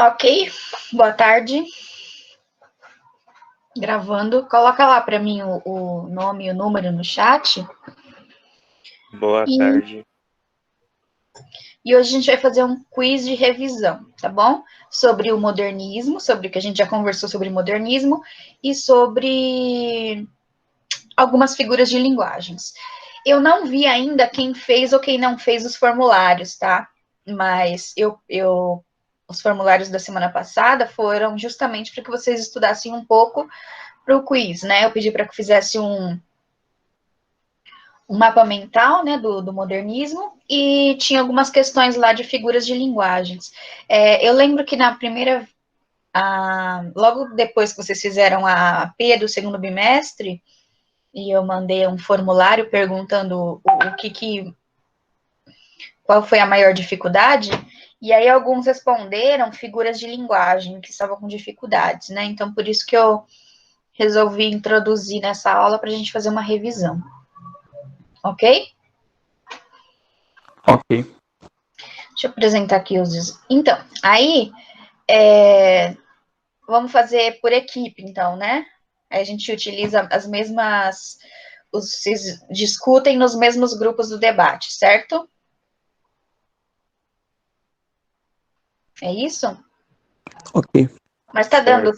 Ok, boa tarde. Gravando. Coloca lá para mim o nome e o número no chat. Boa tarde. E hoje a gente vai fazer um quiz de revisão, tá bom? Sobre o modernismo, sobre o que a gente já conversou sobre modernismo e sobre algumas figuras de linguagens. Eu não vi ainda quem fez ou quem não fez os formulários, tá? Mas os formulários da semana passada foram justamente para que vocês estudassem um pouco para o quiz, né? Eu pedi para que fizesse um mapa mental, né, do modernismo, e tinha algumas questões lá de figuras de linguagens. Eu lembro que na primeira, logo depois que vocês fizeram a AP do segundo bimestre, e eu mandei um formulário perguntando qual foi a maior dificuldade, e aí alguns responderam figuras de linguagem que estavam com dificuldades, né? Então, por isso que eu resolvi introduzir nessa aula para a gente fazer uma revisão. Ok? Ok. Deixa eu apresentar aqui os... Então, aí, vamos fazer por equipe, então, né? Aí a gente utiliza as mesmas... Vocês discutem nos mesmos grupos do debate, certo? É isso? Ok. Mas tá dando...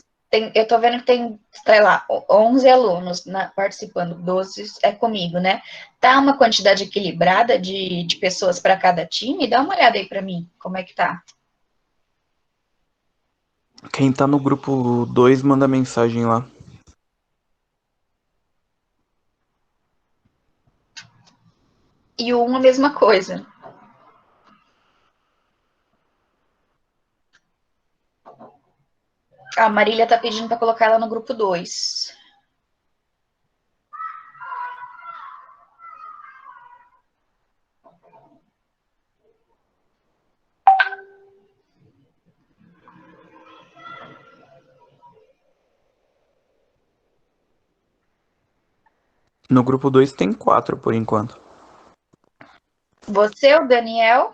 eu tô vendo que tem, sei lá, 11 alunos participando, 12 é comigo, né? Tá uma quantidade equilibrada de pessoas para cada time? Dá uma olhada aí para mim, como é que tá? Quem tá no grupo 2 manda mensagem lá. E o 1 a mesma coisa. A Marília tá pedindo para colocar ela no grupo 2. No grupo 2 tem 4 por enquanto. Você, o Daniel.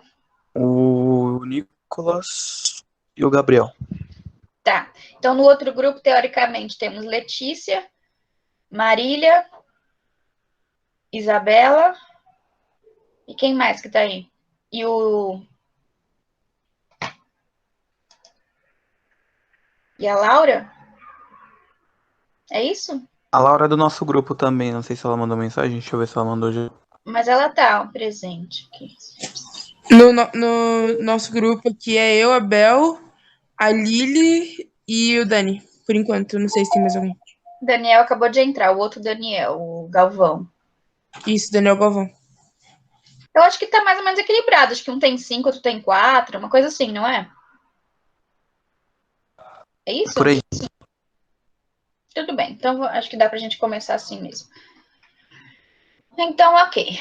O Nicolas e o Gabriel. Tá. Então, no outro grupo, teoricamente, temos Letícia, Marília, Isabela. E quem mais que tá aí? E o. E a Laura? É isso? A Laura é do nosso grupo também. Não sei se ela mandou mensagem. Deixa eu ver se ela mandou já. Mas ela tá presente aqui. No nosso grupo aqui é eu, a Bel, a Lili e o Dani. Por enquanto, não sei se tem mais algum. Daniel acabou de entrar, o outro Daniel, o Galvão. Isso, Daniel Galvão. Eu acho que tá mais ou menos equilibrado. Acho que um tem 5, outro tem 4, uma coisa assim, não é? É isso? Por aí. Tudo bem. Então, acho que dá pra gente começar assim mesmo. Então, ok.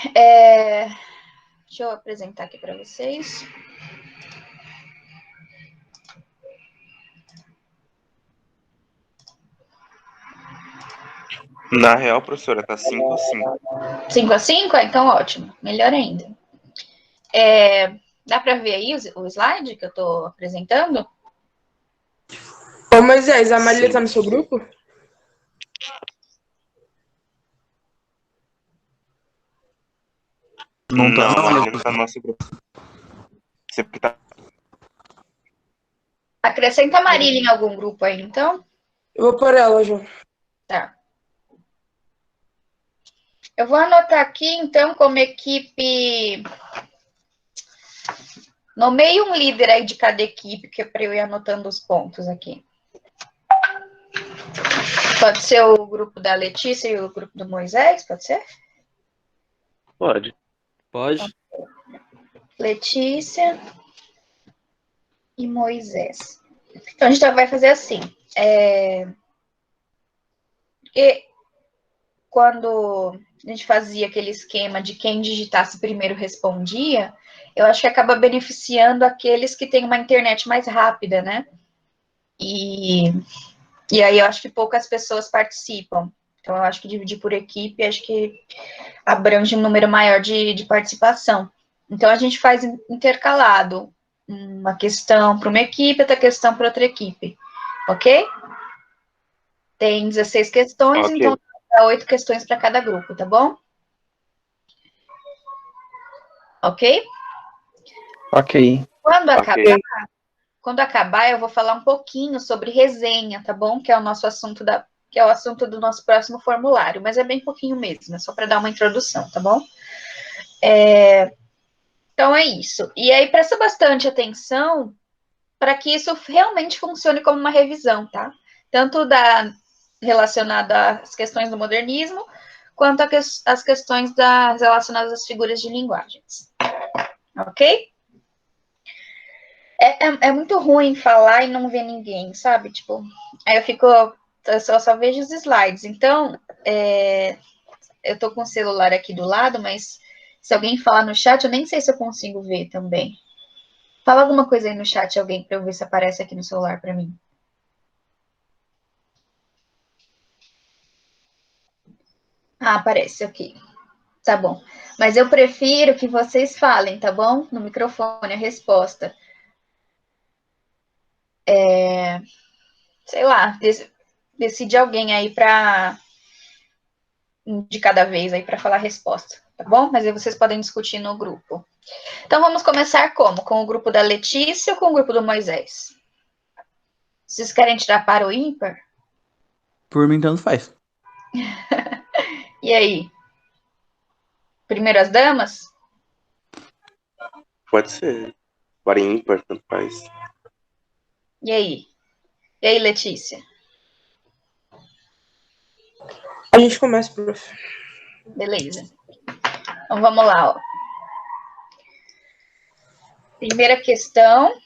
Deixa eu apresentar aqui para vocês. Na real, professora, tá 5-5. 5-5? Então ótimo. Melhor ainda. Dá para ver aí o slide que eu estou apresentando? Ô, Moisés, a Marília Sim. tá no seu grupo? Não tá, não, Marília não tá no nosso grupo. Sempre tá. Acrescenta a Marília em algum grupo aí, então. Eu vou por ela, João. Tá. Eu vou anotar aqui, então, como equipe. Nomeie um líder aí de cada equipe, que é para eu ir anotando os pontos aqui. Pode ser o grupo da Letícia e o grupo do Moisés, pode ser? Pode. Pode. Letícia e Moisés. Então, a gente vai fazer assim. Porque quando a gente fazia aquele esquema de quem digitasse primeiro respondia, eu acho que acaba beneficiando aqueles que têm uma internet mais rápida, né? E aí eu acho que poucas pessoas participam. Então, eu acho que dividir por equipe, acho que abrange um número maior de participação. Então, a gente faz intercalado. uma questão para uma equipe, outra questão para outra equipe, ok? Tem 16 questões, Ok. então dá 8 questões para cada grupo, tá bom? Ok? Ok. Ok. Quando acabar, eu vou falar um pouquinho sobre resenha, tá bom? Que é o nosso assunto que é o assunto do nosso próximo formulário, mas é bem pouquinho mesmo, é só para dar uma introdução, tá bom? Então é isso. E aí presta bastante atenção para que isso realmente funcione como uma revisão, tá? Tanto relacionada às questões do modernismo, quanto às questões relacionadas às figuras de linguagens. Ok? É muito ruim falar e não ver ninguém, sabe? Tipo, aí eu só vejo os slides. Então, eu tô com o celular aqui do lado, mas se alguém falar no chat, eu nem sei se eu consigo ver também. Fala alguma coisa aí no chat, alguém, para eu ver se aparece aqui no celular para mim. Ah, aparece aqui. Tá bom. Mas eu prefiro que vocês falem, tá bom? No microfone, a resposta. Sei lá, decide alguém aí de cada vez aí para falar a resposta, tá bom? Mas aí vocês podem discutir no grupo. Então vamos começar como? Com o grupo da Letícia ou com o grupo do Moisés? Vocês querem tirar par ou ímpar? Por mim, tanto faz. E aí? Primeiro as damas? Pode ser. Par e ímpar, tanto faz. E aí? E aí, Letícia? A gente começa, prof. Beleza. Então vamos lá, ó. Primeira questão.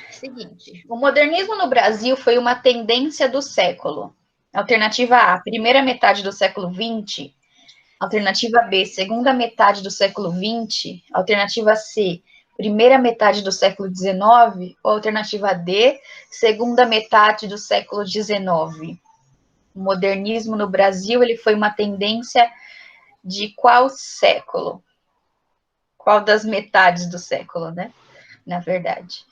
Seguinte, o modernismo no Brasil foi uma tendência do século. Alternativa A, primeira metade do século XX. Alternativa B, segunda metade do século XX. Alternativa C, primeira metade do século XIX. Ou alternativa D, segunda metade do século XIX. O modernismo no Brasil ele foi uma tendência de qual século? Qual das metades do século, né? Na verdade.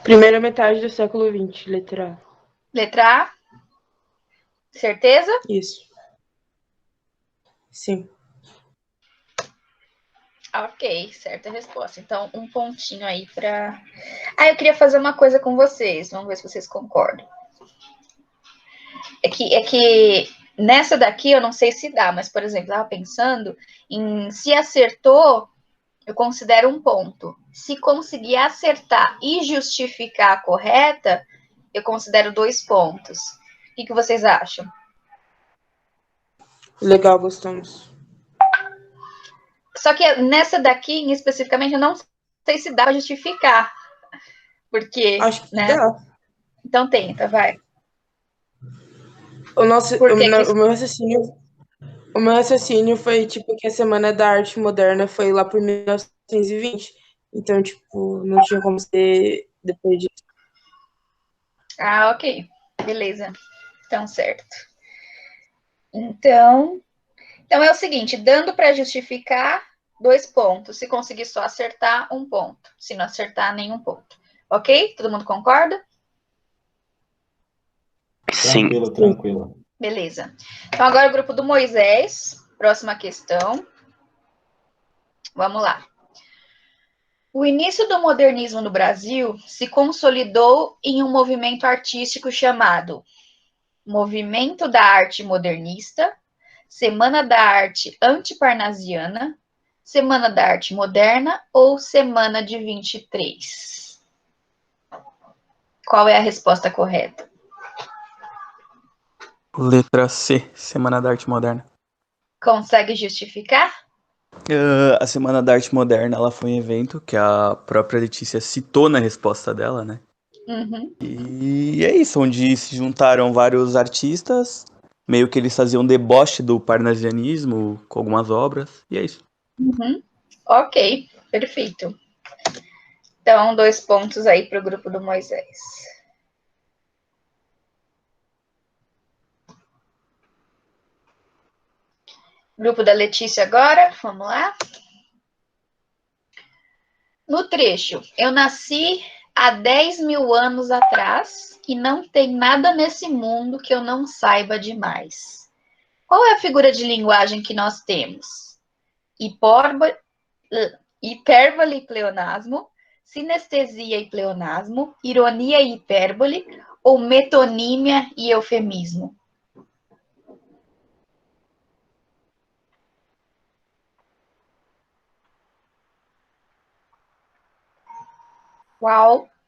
Primeira metade do século XX, letra A. Letra A, certeza? Isso. Sim. Ok, certa resposta. Então, um pontinho aí para. Ah, eu queria fazer uma coisa com vocês. Vamos ver se vocês concordam. É que nessa daqui eu não sei se dá, mas, por exemplo, eu estava pensando em se acertou, eu considero um ponto. Se conseguir acertar e justificar a correta, eu considero 2 pontos. O que vocês acham? Legal, gostamos. Só que nessa daqui, especificamente, eu não sei se dá para justificar. Porque, Acho que né? dá. Então tenta, vai. O meu raciocínio foi, tipo, que a Semana da Arte Moderna foi lá por 1920. Então, tipo, não tinha como ser depois disso. Ah, ok. Beleza. Então, certo. Então é o seguinte, dando para justificar, 2 pontos. Se conseguir só acertar, 1 ponto. Se não acertar, nenhum ponto. Ok? Todo mundo concorda? Sim. Tranquilo. Beleza. Então, agora o grupo do Moisés. Próxima questão. Vamos lá. O início do modernismo no Brasil se consolidou em um movimento artístico chamado Movimento da Arte Modernista, Semana da Arte Antiparnasiana, Semana da Arte Moderna ou Semana de 23? Qual é a resposta correta? Letra C, Semana da Arte Moderna. Consegue justificar? A Semana da Arte Moderna, ela foi um evento que a própria Letícia citou na resposta dela, né? Uhum. E é isso, onde se juntaram vários artistas, meio que eles faziam deboche do parnasianismo com algumas obras, e é isso. Uhum. Ok, perfeito. Então, 2 pontos aí para o grupo do Moisés. Grupo da Letícia agora, vamos lá. No trecho, eu nasci há 10 mil anos atrás e não tem nada nesse mundo que eu não saiba demais. Qual é a figura de linguagem que nós temos? Hipérbole e pleonasmo, sinestesia e pleonasmo, ironia e hipérbole, ou metonímia e eufemismo?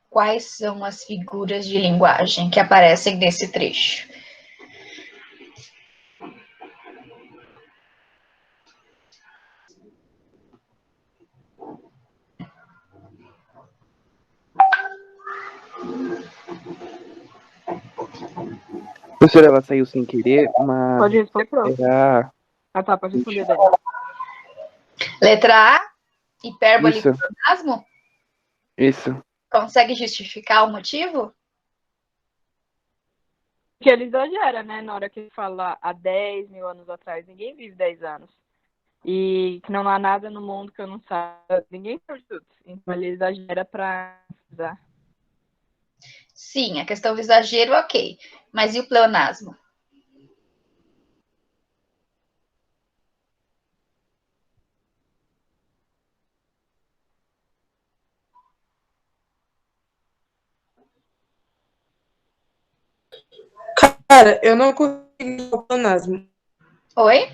Quais são as figuras de linguagem que aparecem nesse trecho? Professora, ela saiu sem querer, mas Pode responder, prof. era Ah, tá, pode responder, Dani. Letra A, hipérbole e isso, pleonasmo? isso. Consegue justificar o motivo? Porque ele exagera, né? Na hora que ele fala há 10 mil anos atrás, ninguém vive 10 anos. E que não há nada no mundo que eu não saiba. Ninguém sabe tudo. Então ele exagera pra usar. Sim, a questão do exagero, ok. Mas e o pleonasmo? Cara, eu não consigo o pleonasmo. Oi?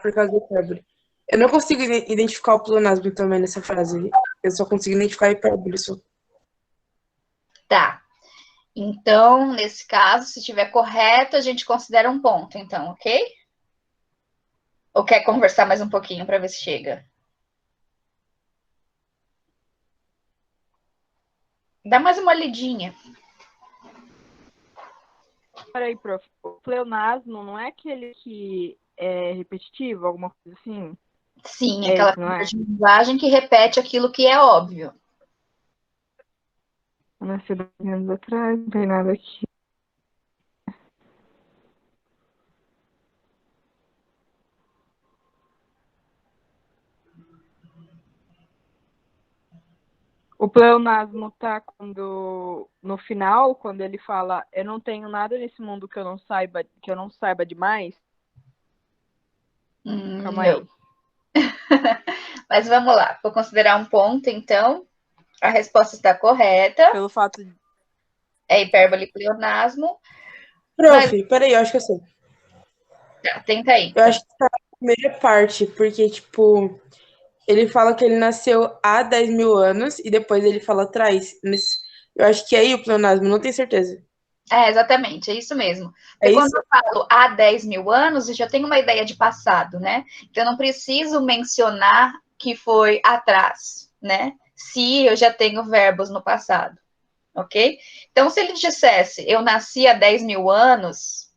Por causa do hipérbole. Eu não consigo identificar o pleonasmo também nessa frase. Eu só consigo identificar a hipérbole. Só. Tá. Então, nesse caso, se estiver correto, a gente considera um ponto, então, ok? Ou quer conversar mais um pouquinho para ver se chega? Dá mais uma lidinha. Peraí, prof. O pleonasmo não é aquele que é repetitivo, alguma coisa assim? Sim, É aquela esse, não figura é? de linguagem que repete aquilo que é óbvio. Eu nasci 10 anos atrás, não tem nada aqui. O pleonasmo tá quando no final, quando ele fala eu não tenho nada nesse mundo que eu não saiba demais. Calma Não. aí. Mas vamos lá, vou considerar um ponto, então. A resposta está correta. Pelo fato de. É hipérbole e pleonasmo. Prof, Mas peraí, eu acho que eu sei. tá, tenta aí, Eu então. acho que tá na primeira parte, porque, tipo, ele fala que ele nasceu há 10 mil anos e depois ele fala atrás. Eu acho que é aí o pleonasmo, não tenho certeza. É, exatamente, é isso mesmo. É Porque quando isso? eu falo há 10 mil anos, eu já tenho uma ideia de passado, né? Então, eu não preciso mencionar que foi atrás, né? Se eu já tenho verbos no passado, ok? Então, se ele dissesse eu nasci há 10 mil anos,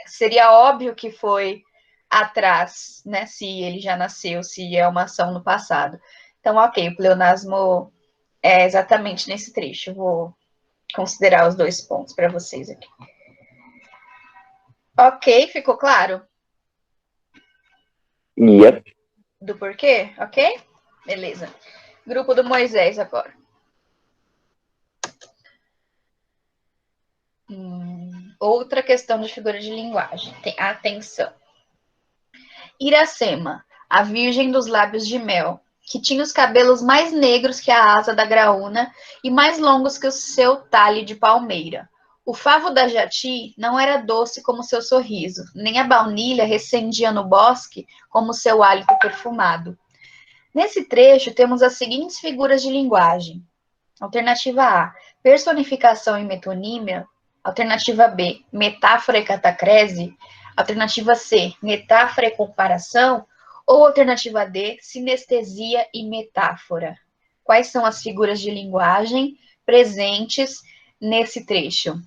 seria óbvio que foi atrás, né? Se ele já nasceu, se é uma ação no passado. Então, ok, o pleonasmo é exatamente nesse trecho. Eu vou considerar os 2 pontos para vocês aqui. Ok, ficou claro? Yep. Do porquê? Ok? Beleza. Grupo do Moisés agora. Outra questão de figura de linguagem. Atenção. Iracema, a virgem dos lábios de mel, que tinha os cabelos mais negros que a asa da graúna e mais longos que o seu talhe de palmeira. O favo da jati não era doce como seu sorriso, nem a baunilha recendia no bosque como seu hálito perfumado. Nesse trecho, temos as seguintes figuras de linguagem. Alternativa A, personificação e metonímia. Alternativa B, metáfora e catacrese. Alternativa C, metáfora e comparação. Ou alternativa D, sinestesia e metáfora. Quais são as figuras de linguagem presentes nesse trecho?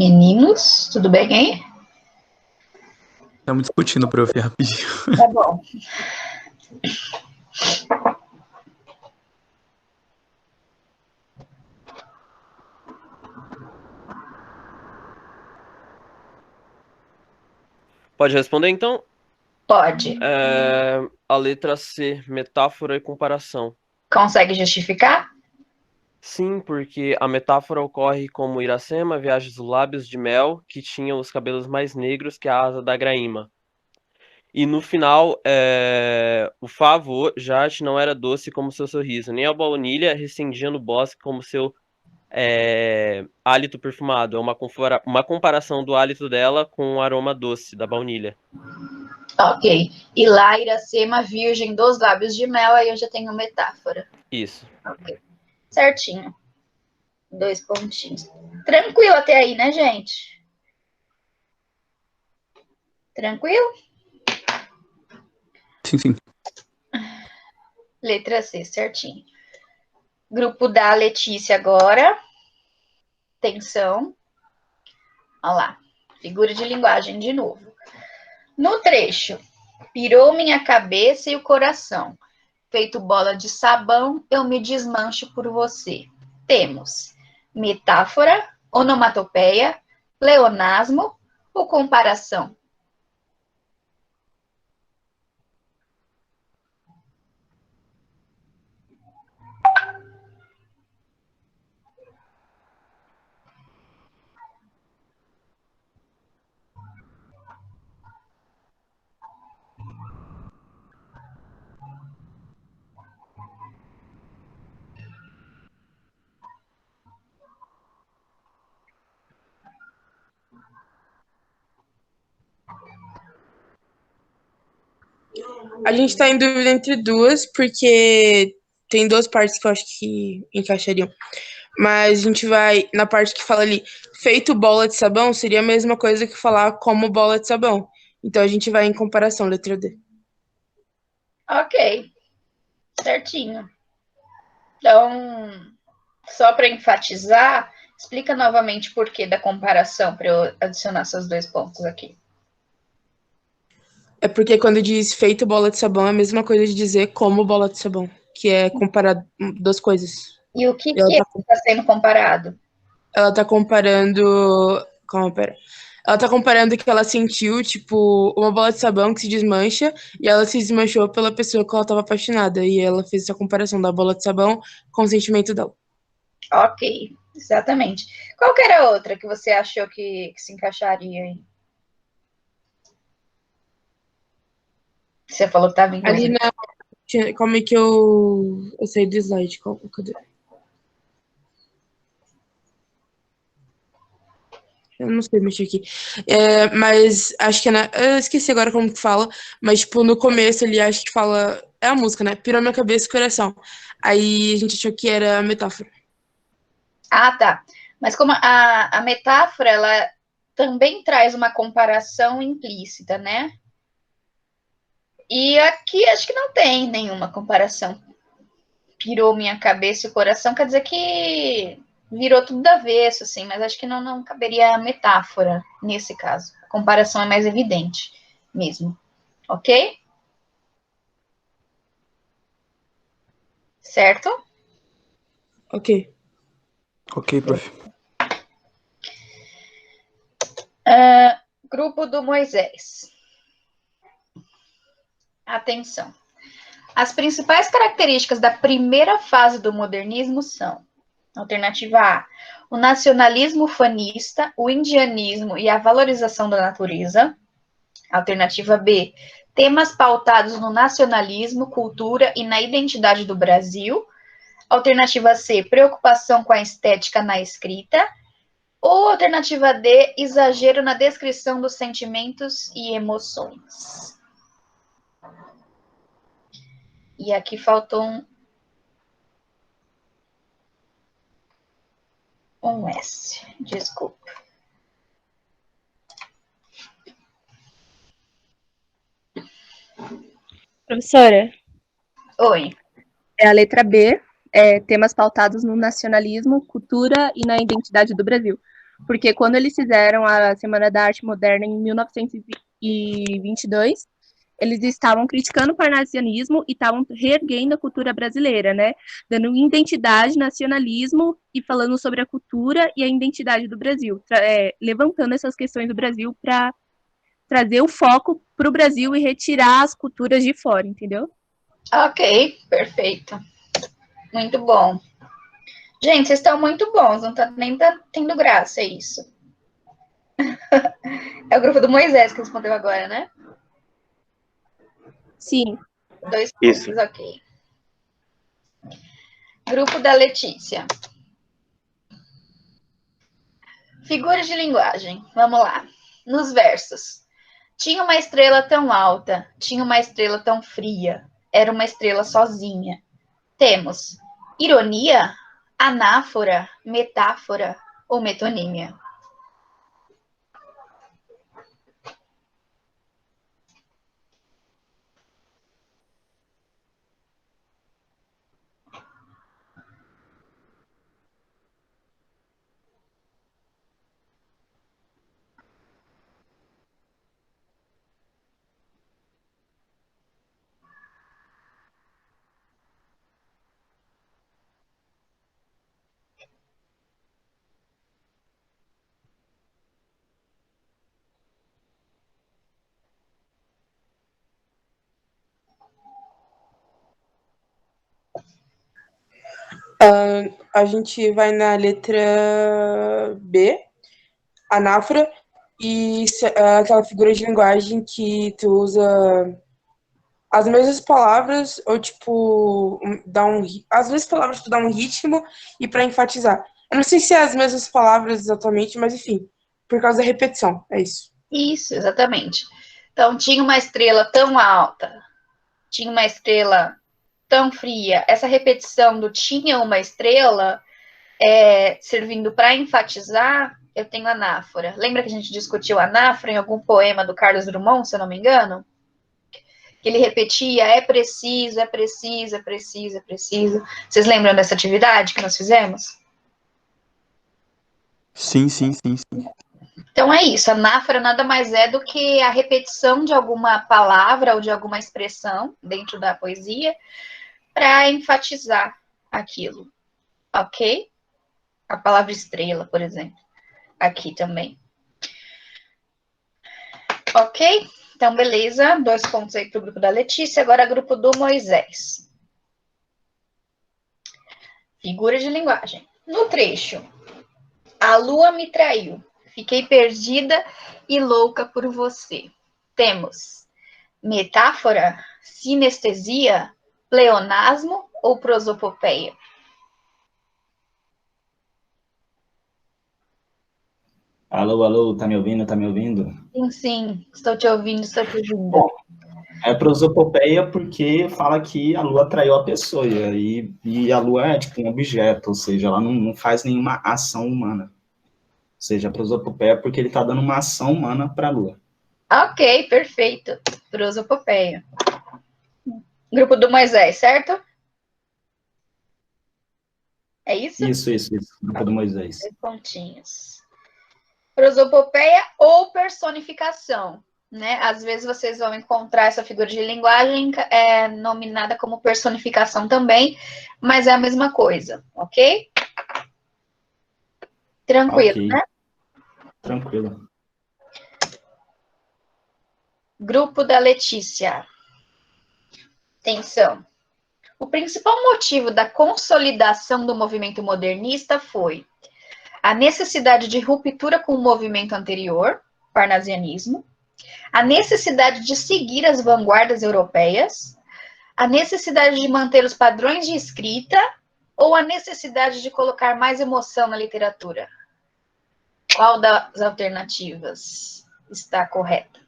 Meninos, tudo bem aí? Estamos discutindo, prof, rapidinho. Tá bom. Pode responder, então? Pode. A letra C, metáfora e comparação. Consegue justificar? Sim, porque a metáfora ocorre como Iracema viaja os lábios de mel, que tinham os cabelos mais negros que a asa da graíma. E no final, o favo, Jade, não era doce como seu sorriso, nem a baunilha recendia no bosque como seu hálito perfumado. É uma comparação do hálito dela com o aroma doce da baunilha. Ok. E lá, Iracema, virgem dos lábios de mel, aí eu já tenho metáfora. Isso. Ok. Certinho. 2 pontinhos. Tranquilo até aí, né, gente? Tranquilo? Sim. Letra C, certinho. Grupo da Letícia agora. Atenção. Olha lá. Figura de linguagem de novo. No trecho, pirou minha cabeça e o coração. Feito bola de sabão, eu me desmancho por você. Temos metáfora, onomatopeia, pleonasmo ou comparação? A gente tá em dúvida entre duas, porque tem duas partes que eu acho que encaixariam. Mas a gente vai na parte que fala ali, feito bola de sabão, seria a mesma coisa que falar como bola de sabão. Então a gente vai em comparação, letra D. Ok, certinho. Então, só para enfatizar, explica novamente o porquê da comparação para eu adicionar seus 2 pontos aqui. É porque quando diz feito bola de sabão, é a mesma coisa de dizer como bola de sabão, que é comparar duas coisas. E o que está sendo comparado? Ela tá comparando. Calma, pera. Ela tá comparando que ela sentiu, tipo, uma bola de sabão que se desmancha e ela se desmanchou pela pessoa que ela tava apaixonada. E ela fez essa comparação da bola de sabão com o sentimento dela. Ok, exatamente. Qual que era a outra que você achou que se encaixaria aí? Você falou que estava em Ali dúvida. na. Como é que eu saí do slide? Cadê? Eu não sei mexer aqui. Mas acho que é eu esqueci agora como que fala, mas tipo, no começo ali acho que fala. É a música, né? Pirou minha cabeça e coração. Aí a gente achou que era metáfora. Ah, tá. Mas como a metáfora, ela também traz uma comparação implícita, né? E aqui acho que não tem nenhuma comparação. Pirou minha cabeça e o coração, quer dizer que virou tudo do avesso, assim, mas acho que não caberia metáfora nesse caso. A comparação é mais evidente mesmo. Ok? Certo? Ok. Ok, prof. Grupo do Moisés. Atenção. As principais características da primeira fase do modernismo são: alternativa A, o nacionalismo fanista, o indianismo e a valorização da natureza. Alternativa B, temas pautados no nacionalismo, cultura e na identidade do Brasil. Alternativa C, preocupação com a estética na escrita. Ou alternativa D, exagero na descrição dos sentimentos e emoções. E aqui faltou um S, desculpa. Professora, Oi. é a letra B, temas pautados no nacionalismo, cultura e na identidade do Brasil. Porque quando eles fizeram a Semana da Arte Moderna em 1922, eles estavam criticando o parnasianismo e estavam reerguendo a cultura brasileira, né? Dando identidade, nacionalismo e falando sobre a cultura e a identidade do Brasil, levantando essas questões do Brasil para trazer o foco para o Brasil e retirar as culturas de fora, entendeu? Ok, perfeito. Muito bom. Gente, vocês estão muito bons, não tá nem tendo graça isso. É o grupo do Moisés que respondeu agora, né? Sim. 2 Isso. pontos, ok. Grupo da Letícia. Figuras de linguagem. Vamos lá. Nos versos. Tinha uma estrela tão alta, tinha uma estrela tão fria, era uma estrela sozinha. Temos ironia, anáfora, metáfora ou metonímia. A gente vai na letra B, anáfora, e aquela figura de linguagem que tu usa as mesmas palavras, ou tipo, as mesmas palavras tu dá um ritmo e para enfatizar. Eu não sei se é as mesmas palavras exatamente, mas enfim, por causa da repetição, é isso. Isso, exatamente. Então, tinha uma estrela tão alta, tinha uma estrela tão fria. Essa repetição do tinha uma estrela, servindo para enfatizar, eu tenho anáfora. Lembra que a gente discutiu anáfora em algum poema do Carlos Drummond, se eu não me engano? Que ele repetia, é preciso, é preciso, é preciso, é preciso. Vocês lembram dessa atividade que nós fizemos? Sim. Então é isso, anáfora nada mais é do que a repetição de alguma palavra ou de alguma expressão dentro da poesia para enfatizar aquilo, ok? A palavra estrela, por exemplo, aqui também. Ok? Então, beleza, 2 pontos aí para o grupo da Letícia, agora grupo do Moisés. Figura de linguagem. No trecho, a lua me traiu, fiquei perdida e louca por você. Temos metáfora, sinestesia, pleonasmo ou prosopopeia? Alô, alô, tá me ouvindo? Tá me ouvindo? Sim, estou te ouvindo, estou te ouvindo. Bom, é prosopopeia porque fala que a lua traiu a pessoa, e a lua é tipo um objeto, ou seja, ela não faz nenhuma ação humana. Ou seja, a prosopopeia porque ele está dando uma ação humana para a lua. Ok, perfeito. Prosopopeia. Grupo do Moisés, certo? É isso? Isso. Grupo do Moisés. 2 pontinhos. Prosopopeia ou personificação, né? Às vezes vocês vão encontrar essa figura de linguagem nominada como personificação também, mas é a mesma coisa, ok? Tranquilo, Ok. né? Tranquilo. Grupo da Letícia. Atenção. O principal motivo da consolidação do movimento modernista foi a necessidade de ruptura com o movimento anterior, parnasianismo, a necessidade de seguir as vanguardas europeias, a necessidade de manter os padrões de escrita ou a necessidade de colocar mais emoção na literatura? Qual das alternativas está correta?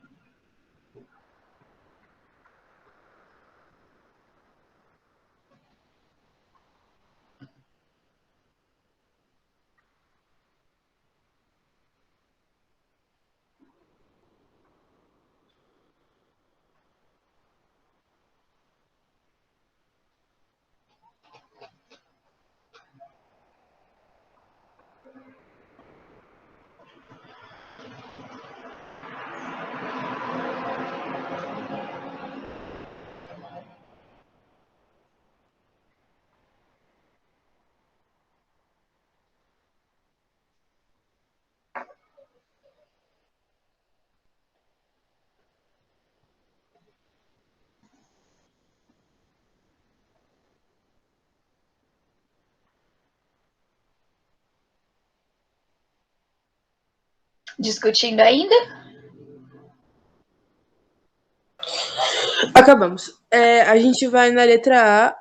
Discutindo ainda? Acabamos. A gente vai na letra A,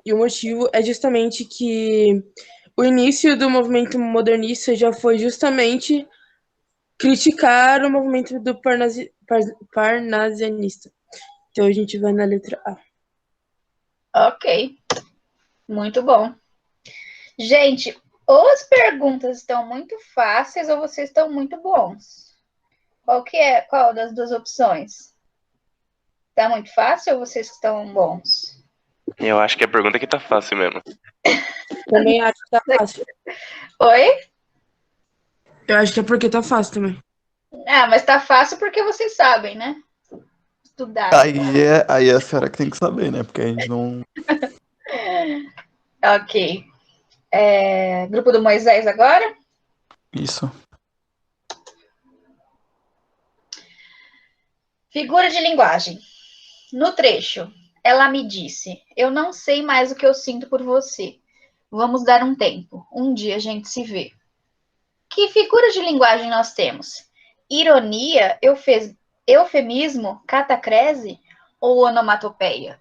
e o motivo é justamente que o início do movimento modernista já foi justamente criticar o movimento do parnasianista. Então a gente vai na letra A. Ok. Muito bom. Gente, ou as perguntas estão muito fáceis ou vocês estão muito bons. Qual das duas opções? Tá muito fácil ou vocês estão bons? Eu acho que a pergunta aqui tá fácil mesmo. Também acho que tá fácil. Oi? Eu acho que é porque tá fácil também. Ah, mas tá fácil porque vocês sabem, né? Estudar. Aí é a senhora que tem que saber, né? Porque a gente não. Ok. Grupo do Moisés agora? Isso. Figura de linguagem. No trecho, ela me disse: eu não sei mais o que eu sinto por você. Vamos dar um tempo. Um dia a gente se vê. Que figura de linguagem nós temos? Ironia, eufemismo, catacrese ou onomatopeia?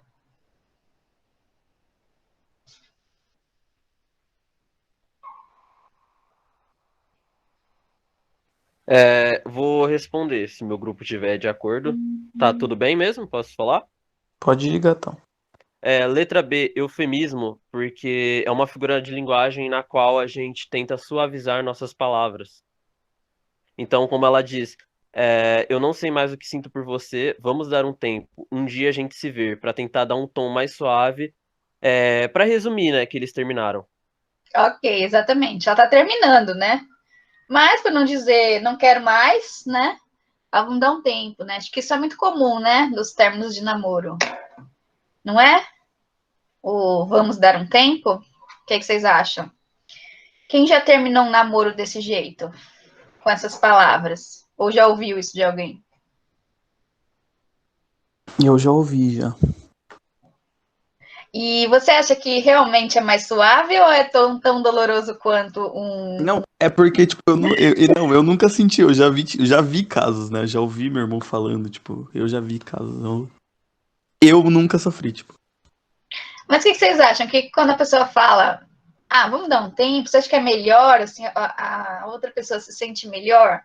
Vou responder, se meu grupo tiver de acordo. Tá tudo bem mesmo? Posso falar? Pode ir, gatão. Letra B, eufemismo, porque é uma figura de linguagem na qual a gente tenta suavizar nossas palavras. Então, como ela diz, eu não sei mais o que sinto por você, vamos dar um tempo. Um dia a gente se vê, para tentar dar um tom mais suave, para resumir, né, que eles terminaram. Ok, exatamente. Ela tá terminando, né? Mas, para não dizer não quero mais, né? Vamos dar um tempo, né? Acho que isso é muito comum, né? Nos términos de namoro. Não é? O vamos dar um tempo? O que vocês acham? Quem já terminou um namoro desse jeito? Com essas palavras? Ou já ouviu isso de alguém? Eu já ouvi já. E você acha que realmente é mais suave ou é tão doloroso quanto um. Não, é porque, tipo, eu nunca senti, eu já vi casos, né? Já ouvi meu irmão falando, tipo, eu já vi casos. Eu nunca sofri, tipo. Mas o que vocês acham? Que quando a pessoa fala, vamos dar um tempo, você acha que é melhor, assim, a outra pessoa se sente melhor?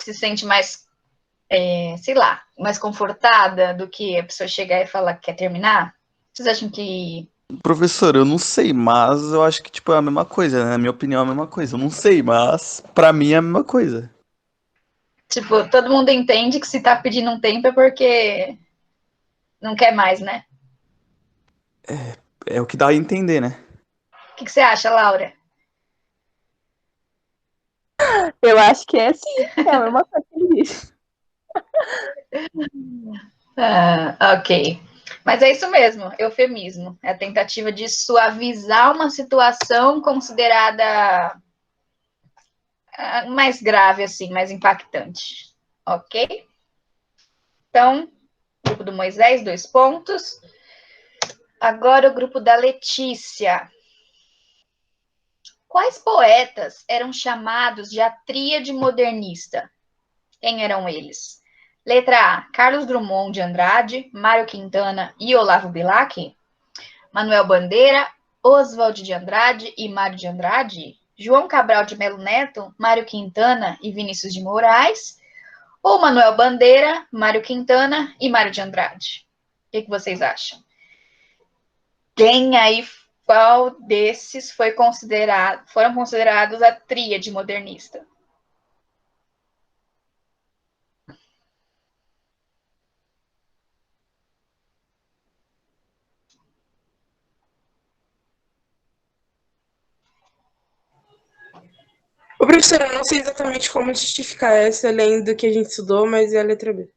Se sente mais, sei lá, mais confortada do que a pessoa chegar e falar que quer terminar? Vocês acham que. Professor, eu não sei, mas eu acho que, tipo, é a mesma coisa, né? Na minha opinião é a mesma coisa. Eu não sei, mas pra mim é a mesma coisa. Tipo, todo mundo entende que se tá pedindo um tempo é porque não quer mais, né? É o que dá a entender, né? O que você acha, Laura? Eu acho que é sim, é a mesma coisa que ele disse. Ok. Mas é isso mesmo, eufemismo. É a tentativa de suavizar uma situação considerada mais grave, assim, mais impactante. Ok? Então, grupo do Moisés, 2 pontos. Agora o grupo da Letícia. Quais poetas eram chamados de a tríade modernista? Quem eram eles? Letra A, Carlos Drummond de Andrade, Mário Quintana e Olavo Bilac? Manuel Bandeira, Oswald de Andrade e Mário de Andrade? João Cabral de Melo Neto, Mário Quintana e Vinícius de Moraes? Ou Manuel Bandeira, Mário Quintana e Mário de Andrade? O que vocês acham? Quem aí, qual desses foram considerados a tríade modernista? Ô, professor, eu não sei exatamente como justificar essa, além do que a gente estudou, mas é a letra B.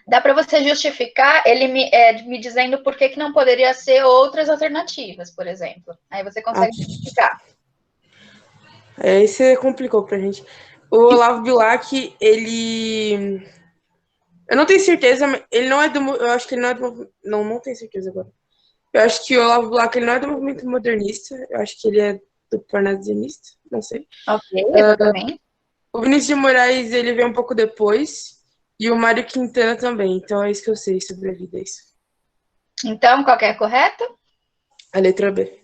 Dá para você justificar ele me dizendo por que não poderia ser outras alternativas, por exemplo. Aí você consegue justificar. Isso complicou pra gente. O Olavo Bilac, ele... Eu não tenho certeza, mas ele não é do... Eu acho que ele não é do... Não tenho certeza agora. Eu acho que o Olavo Bilac, ele não é do movimento modernista. Eu acho que ele é grupo parnasianista, não sei. Ok, exatamente. O Vinícius de Moraes, ele veio um pouco depois, e o Mário Quintana também, então é isso que eu sei sobre a vida, é isso. Então, qual que é a correta? A letra B.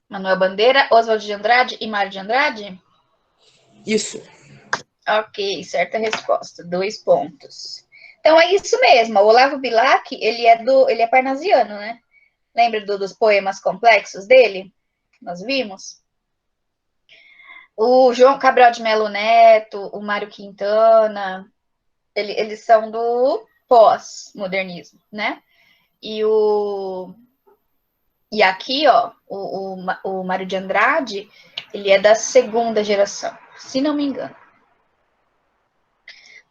Manuel Bandeira, Oswald de Andrade e Mário de Andrade? Isso. Ok, certa resposta. 2 pontos. Então é isso mesmo. O Olavo Bilac, ele é parnasiano, né? Lembra dos poemas complexos dele? Nós vimos. O João Cabral de Melo Neto, o Mário Quintana, eles são do pós-modernismo, né? E aqui, ó, o Mário de Andrade, ele é da segunda geração, se não me engano.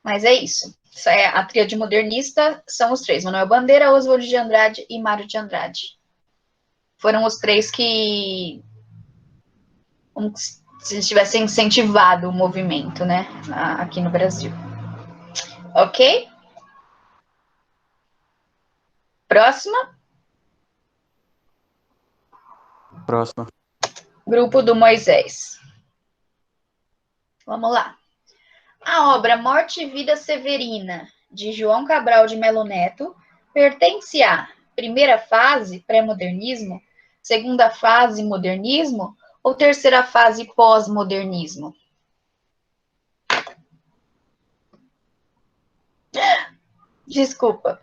Mas é isso. Isso é a tríade modernista, são os 3. Manuel Bandeira, Oswald de Andrade e Mário de Andrade. Foram os 3 que se tivessem incentivado o movimento, né, aqui no Brasil. Ok? Próxima. Próxima. Grupo do Moisés. Vamos lá. A obra Morte e Vida Severina, de João Cabral de Melo Neto, pertence à primeira fase, pré-modernismo, segunda fase, modernismo, ou terceira fase, pós-modernismo? Desculpa.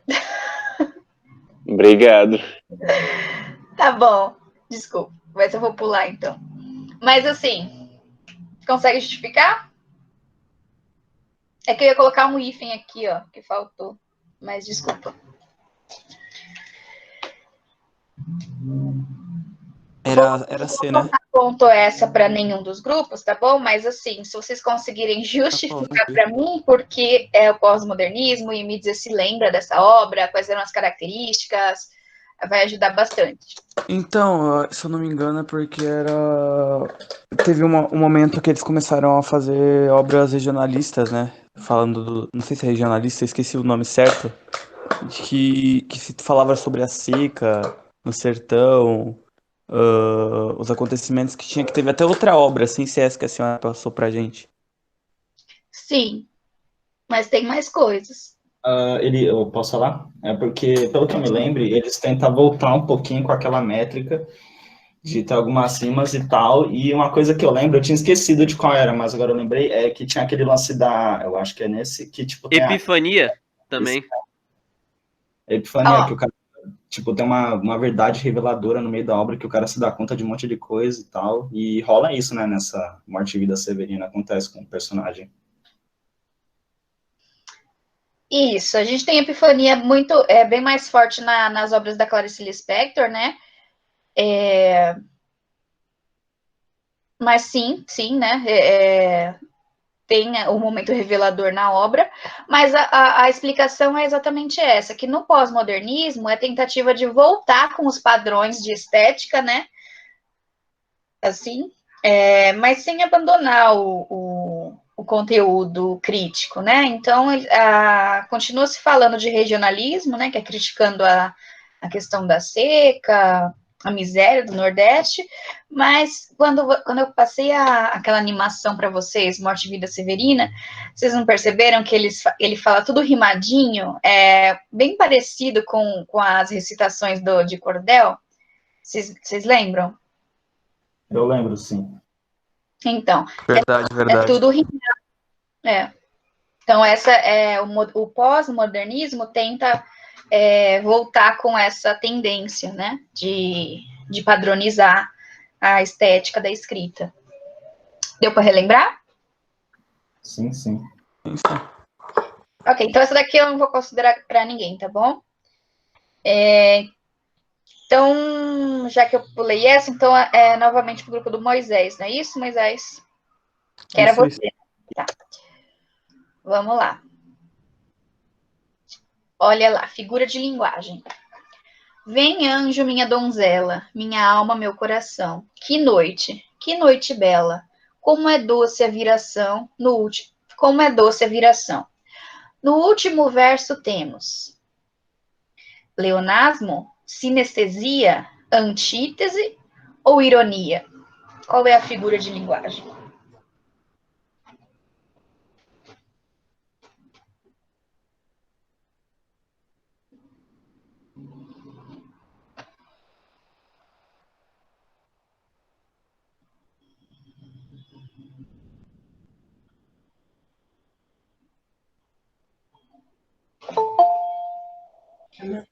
Obrigado. Tá bom. Desculpa. Mas eu vou pular, então. Mas, assim, consegue justificar? É que eu ia colocar um hífen aqui, ó, que faltou. Mas, desculpa. Era C, né? Não ponto essa para nenhum dos grupos, tá bom? Mas assim, se vocês conseguirem justificar para mim porque é o pós-modernismo e me dizer se lembra dessa obra, quais eram as características, vai ajudar bastante. Então, se eu não me engano, é porque teve um momento que eles começaram a fazer obras regionalistas, né? Falando não sei se é regionalista, esqueci o nome certo. Que se falava sobre a seca no sertão, os acontecimentos que tinha, que teve até outra obra, assim, se é essa que a senhora passou pra gente. Sim, mas tem mais coisas. Eu posso falar? É porque, pelo que eu me lembro, eles tentam voltar um pouquinho com aquela métrica de ter algumas rimas e tal, e uma coisa que eu lembro, eu tinha esquecido de qual era, mas agora eu lembrei, é que tinha aquele lance eu acho que é nesse, que tipo tem Epifania também. Epifania, que o cara, tipo, tem uma verdade reveladora no meio da obra, que o cara se dá conta de um monte de coisa e tal, e rola isso, né, nessa Morte e Vida Severina, acontece com o personagem. Isso, a gente tem epifania bem mais forte nas obras da Clarice Lispector, né? Mas sim, né? Tem o momento revelador na obra, mas a explicação é exatamente essa, que no pós-modernismo é tentativa de voltar com os padrões de estética, né? Assim, mas sem abandonar o conteúdo crítico, né? Então, continua se falando de regionalismo, né? Que é criticando a questão da seca, a miséria do Nordeste, mas quando eu passei aquela animação para vocês, Morte e Vida Severina, vocês não perceberam que ele fala tudo rimadinho, bem parecido com as recitações de Cordel? Vocês lembram? Eu lembro, sim. Então, Verdade. é tudo rimado. Então, o pós-modernismo tenta voltar com essa tendência, né, de padronizar a estética da escrita. Deu para relembrar? Sim. Ok, então essa daqui eu não vou considerar para ninguém, tá bom? Então, já que eu pulei essa, então novamente para o grupo do Moisés, não é isso, Moisés? Que era você. Tá. Vamos lá. Olha lá, figura de linguagem. Vem, anjo, minha donzela, minha alma, meu coração. Que noite bela. Como é doce a viração como é doce a viração. No último verso temos leonasmo, sinestesia, antítese ou ironia? Qual é a figura de linguagem?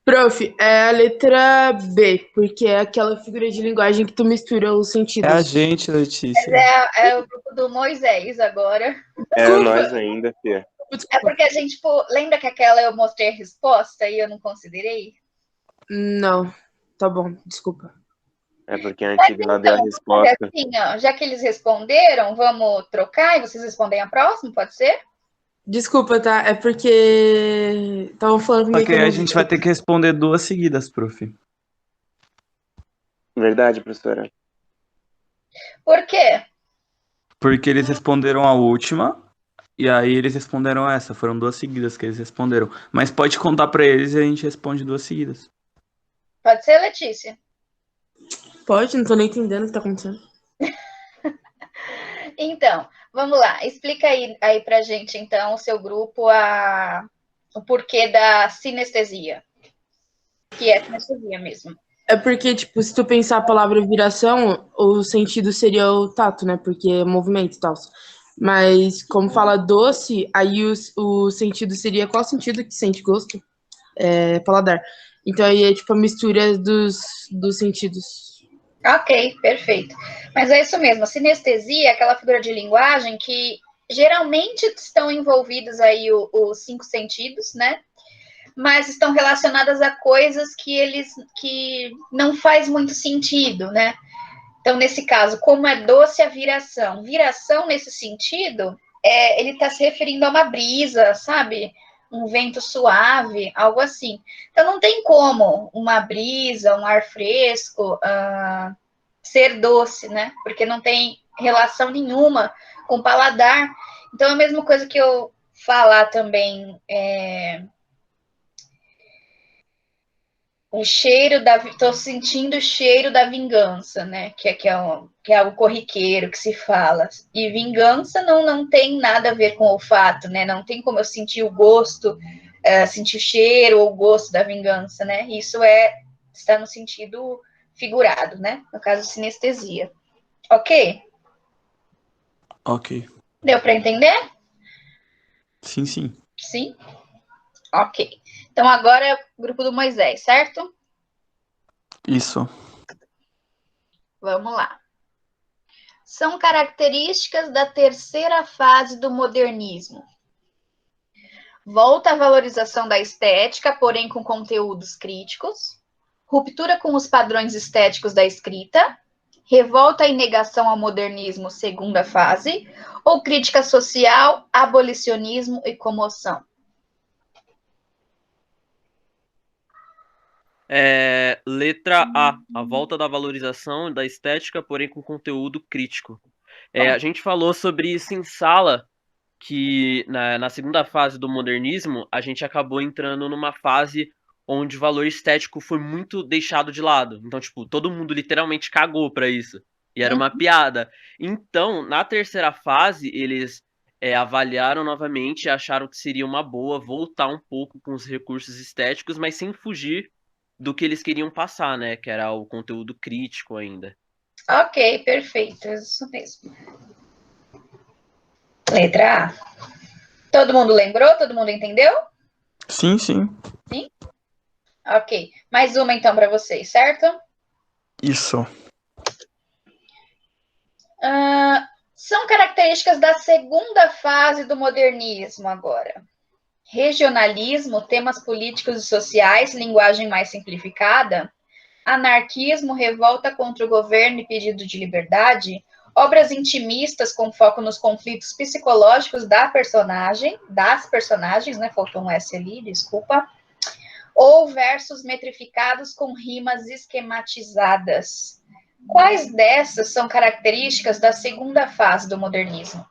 Prof, é a letra B, porque é aquela figura de linguagem que tu mistura os É a sentidos. gente, Mas Letícia. é o grupo do Moisés agora. É Desculpa. nós ainda, Fia. É porque a gente, lembra que aquela eu mostrei a resposta e eu não considerei? Não, tá bom, desculpa. É porque a antiga ela deu a Então, vamos fazer resposta. assim, ó, já que eles responderam, vamos trocar e vocês respondem a próxima, pode ser? Desculpa, tá? É porque estavam falando comigo Ok, que eu a não gente vi. vai ter que responder 2 seguidas, prof. Verdade, professora? Por quê? Porque eles responderam a última, e aí eles responderam essa. Foram 2 seguidas que eles responderam. Mas pode contar pra eles e a gente responde 2 seguidas. Pode ser, Letícia? Pode? Não tô nem entendendo o que tá acontecendo. Então, vamos lá. Explica aí pra gente, então, o seu grupo, o porquê da sinestesia. Que é sinestesia mesmo. É porque, tipo, se tu pensar a palavra viração, o sentido seria o tato, né? Porque é movimento e tal. Mas, como fala doce, aí o sentido seria qual sentido que sente gosto? É paladar. Então aí é tipo a mistura dos sentidos. Ok, perfeito. Mas é isso mesmo. A sinestesia é aquela figura de linguagem que geralmente estão envolvidos aí os 5 sentidos, né? Mas estão relacionadas a coisas que não faz muito sentido, né? Então, nesse caso, como é doce a viração? Viração, nesse sentido, ele está se referindo a uma brisa, sabe? Um vento suave, algo assim. Então, não tem como uma brisa, um ar fresco, ser doce, né? Porque não tem relação nenhuma com o paladar. Então, é a mesma coisa que eu falar também, o cheiro tô sentindo o cheiro da vingança, né? Que é algo corriqueiro que se fala. E vingança não tem nada a ver com olfato, né? Não tem como eu sentir o gosto, sentir o cheiro ou o gosto da vingança, né? Isso está no sentido figurado, né? No caso, sinestesia. Ok? Ok. Deu para entender? Sim, sim. Sim? Ok. Então agora é o grupo do Moisés, certo? Isso. Vamos lá. São características da terceira fase do modernismo. Volta à valorização da estética, porém com conteúdos críticos. Ruptura com os padrões estéticos da escrita. Revolta e negação ao modernismo, segunda fase. Ou crítica social, abolicionismo e comoção. Letra A volta da valorização da estética, porém com conteúdo crítico. A gente falou sobre isso em sala, que na segunda fase do modernismo, a gente acabou entrando numa fase onde o valor estético foi muito deixado de lado. Então, tipo, todo mundo literalmente cagou pra isso. E era uma piada. Então, na terceira fase, eles avaliaram novamente e acharam que seria uma boa voltar um pouco com os recursos estéticos, mas sem fugir do que eles queriam passar, né? Que era o conteúdo crítico ainda. Ok, perfeito. Isso mesmo. Letra A. Todo mundo lembrou? Todo mundo entendeu? Sim, sim. Sim? Ok. Mais uma então para vocês, certo? Isso. São características da segunda fase do modernismo agora. Regionalismo, temas políticos e sociais, linguagem mais simplificada, anarquismo, revolta contra o governo e pedido de liberdade, obras intimistas com foco nos conflitos psicológicos das personagens, né? Faltou um S ali, desculpa. Ou versos metrificados com rimas esquematizadas. Quais dessas são características da segunda fase do modernismo?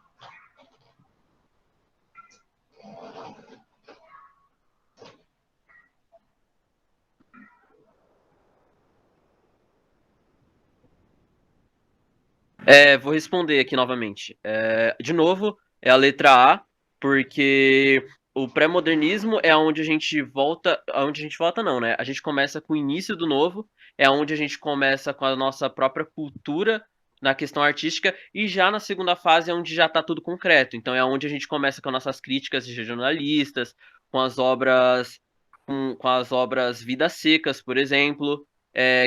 Vou responder aqui novamente. De novo, é a letra A, porque o pré-modernismo é onde a gente volta. Onde a gente volta, não, né? A gente começa com o início do novo, é onde a gente começa com a nossa própria cultura na questão artística, e já na segunda fase é onde já está tudo concreto. Então é onde a gente começa com nossas críticas regionalistas, com as obras. Com as obras Vidas Secas, por exemplo,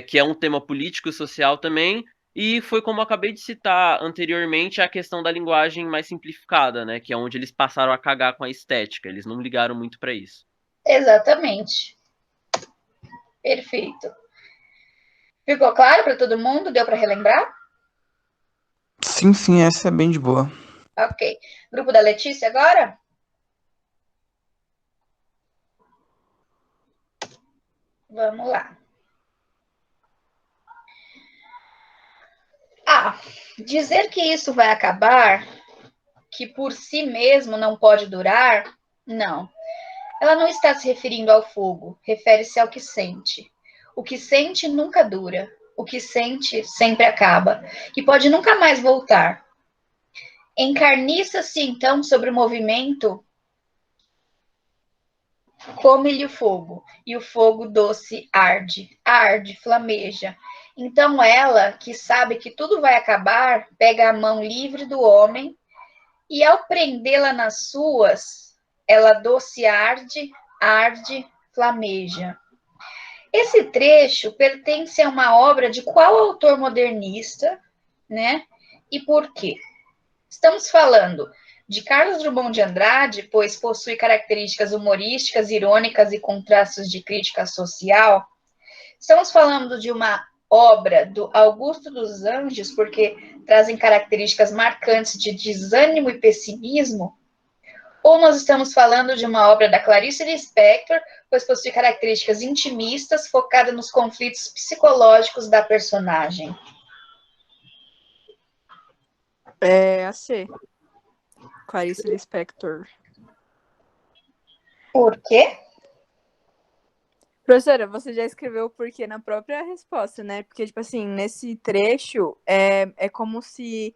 que é um tema político e social também. E foi como eu acabei de citar anteriormente a questão da linguagem mais simplificada, né? Que é onde eles passaram a cagar com a estética. Eles não ligaram muito para isso. Exatamente. Perfeito. Ficou claro para todo mundo? Deu para relembrar? Sim, essa é bem de boa. Ok. Grupo da Letícia agora? Vamos lá. Dizer que isso vai acabar, que por si mesmo não pode durar, não. Ela não está se referindo ao fogo, refere-se ao que sente. O que sente nunca dura. O que sente sempre acaba e pode nunca mais voltar. Encarniça-se então sobre o movimento, come-lhe o fogo, e o fogo doce arde, flameja. Então ela, que sabe que tudo vai acabar, pega a mão livre do homem e ao prendê-la nas suas, ela doce arde, flameja. Esse trecho pertence a uma obra de qual autor modernista, né? E por quê? Estamos falando de Carlos Drummond de Andrade, pois possui características humorísticas, irônicas e com traços de crítica social. Estamos falando de uma obra do Augusto dos Anjos, porque trazem características marcantes de desânimo e pessimismo. Ou nós estamos falando de uma obra da Clarice Lispector, pois possui características intimistas, focada nos conflitos psicológicos da personagem. A C. Clarice Lispector. Por quê? Professora, você já escreveu o porquê na própria resposta, né? Porque, tipo assim, nesse trecho, é como se,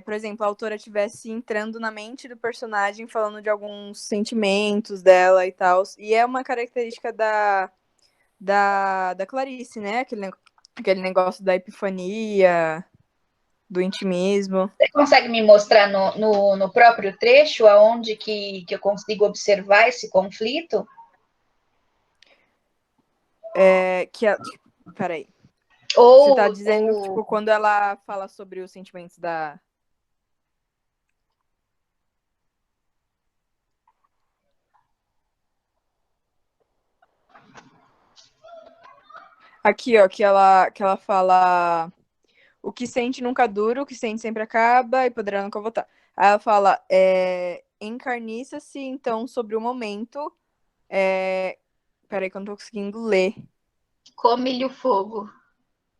por exemplo, a autora estivesse entrando na mente do personagem, falando de alguns sentimentos dela e tal. E é uma característica da Clarice, né? Aquele negócio da epifania, do intimismo. Você consegue me mostrar no próprio trecho aonde que eu consigo observar esse conflito? Peraí. Ou, você tá dizendo, tipo, quando ela fala sobre os sentimentos da... Aqui, ó, que ela fala... O que sente nunca dura, o que sente sempre acaba e poderá nunca voltar. Aí ela fala, encarniça-se, então, sobre o momento... Peraí que eu não tô conseguindo ler. come-lhe o fogo.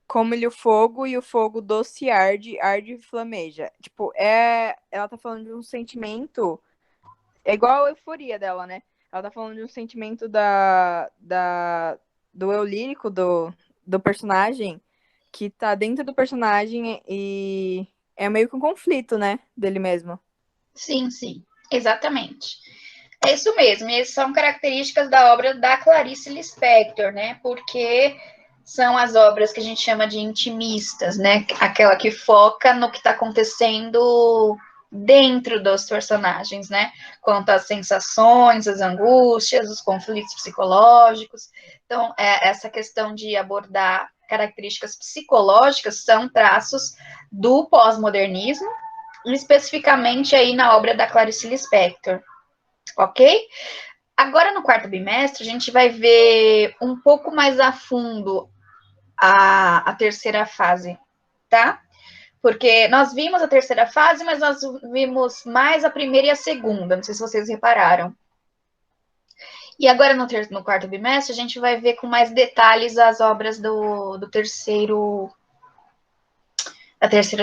Come-lhe o fogo e o fogo doce arde e flameja. Tipo, ela tá falando de um sentimento... É igual a euforia dela, né? Ela tá falando de um sentimento do eu lírico do personagem que tá dentro do personagem e é meio que um conflito, né? Dele mesmo. Sim, exatamente. É isso mesmo, e são características da obra da Clarice Lispector, né? Porque são as obras que a gente chama de intimistas, né? Aquela que foca no que está acontecendo dentro dos personagens, né? Quanto às sensações, as angústias, os conflitos psicológicos. Então, essa questão de abordar características psicológicas são traços do pós-modernismo, especificamente aí na obra da Clarice Lispector. Ok? Agora, no quarto bimestre, a gente vai ver um pouco mais a fundo a terceira fase, tá? Porque nós vimos a terceira fase, mas nós vimos mais a primeira e a segunda, não sei se vocês repararam. E agora, no quarto bimestre, a gente vai ver com mais detalhes as obras da terceira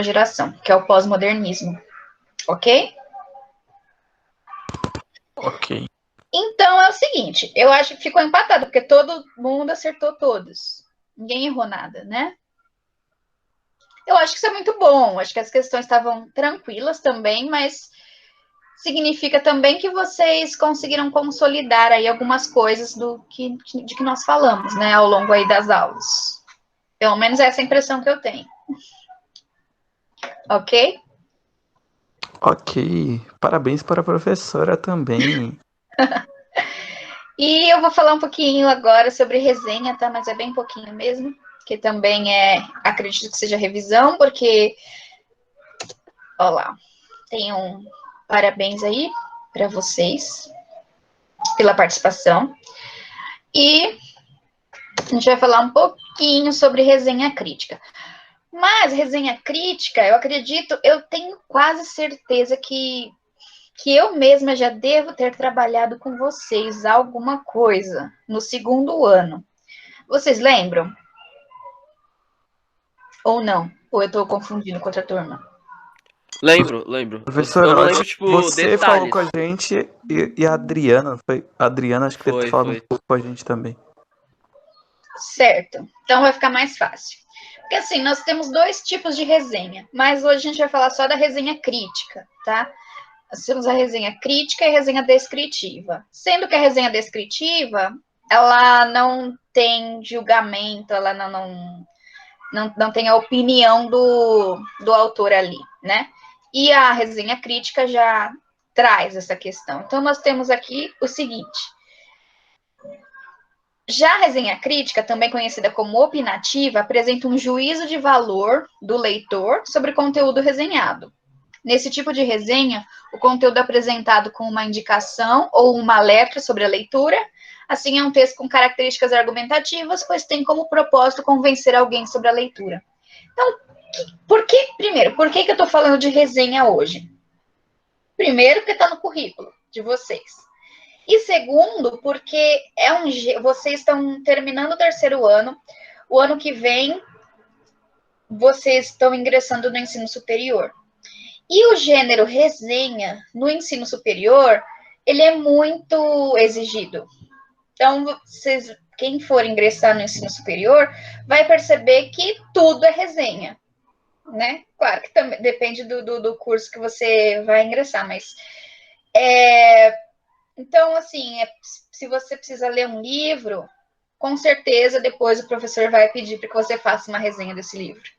geração, que é o pós-modernismo. Ok? Ok. Então, é o seguinte, eu acho que ficou empatado, porque todo mundo acertou todos. Ninguém errou nada, né? Eu acho que isso é muito bom, acho que as questões estavam tranquilas também, mas significa também que vocês conseguiram consolidar aí algumas coisas de que nós falamos, né, ao longo aí das aulas. Pelo menos essa é a impressão que eu tenho. Ok? Ok. Parabéns para a professora também. E eu vou falar um pouquinho agora sobre resenha, tá? Mas é bem pouquinho mesmo, que também acredito que seja revisão, porque, ó lá, tem um parabéns aí para vocês pela participação. E a gente vai falar um pouquinho sobre resenha crítica. Mas resenha crítica, eu acredito, eu tenho quase certeza que eu mesma já devo ter trabalhado com vocês alguma coisa no segundo ano. Vocês lembram? Ou não? Ou eu estou confundindo com outra turma? Lembro. Professor, Eu não acho lembro, que tipo, você falou detalhes. com a gente e a Adriana, a Adriana acho que deve ter falado Foi. um pouco com a gente também. Certo. Então vai ficar mais fácil. Porque assim, nós temos dois tipos de resenha, mas hoje a gente vai falar só da resenha crítica, tá? Nós temos a resenha crítica e a resenha descritiva. Sendo que a resenha descritiva, ela não tem julgamento, ela não tem a opinião do autor ali, né? E a resenha crítica já traz essa questão. Então, nós temos aqui o seguinte. Já a resenha crítica, também conhecida como opinativa, apresenta um juízo de valor do leitor sobre o conteúdo resenhado. Nesse tipo de resenha, o conteúdo é apresentado com uma indicação ou uma letra sobre a leitura. Assim, é um texto com características argumentativas, pois tem como propósito convencer alguém sobre a leitura. Então, por que eu estou falando de resenha hoje? Primeiro, porque está no currículo de vocês. E segundo, porque vocês estão terminando o terceiro ano, o ano que vem vocês estão ingressando no ensino superior. E o gênero resenha no ensino superior, ele é muito exigido. Então, quem for ingressar no ensino superior vai perceber que tudo é resenha, né? Claro que também depende do curso que você vai ingressar, mas então, assim, se você precisa ler um livro, com certeza depois o professor vai pedir para que você faça uma resenha desse livro,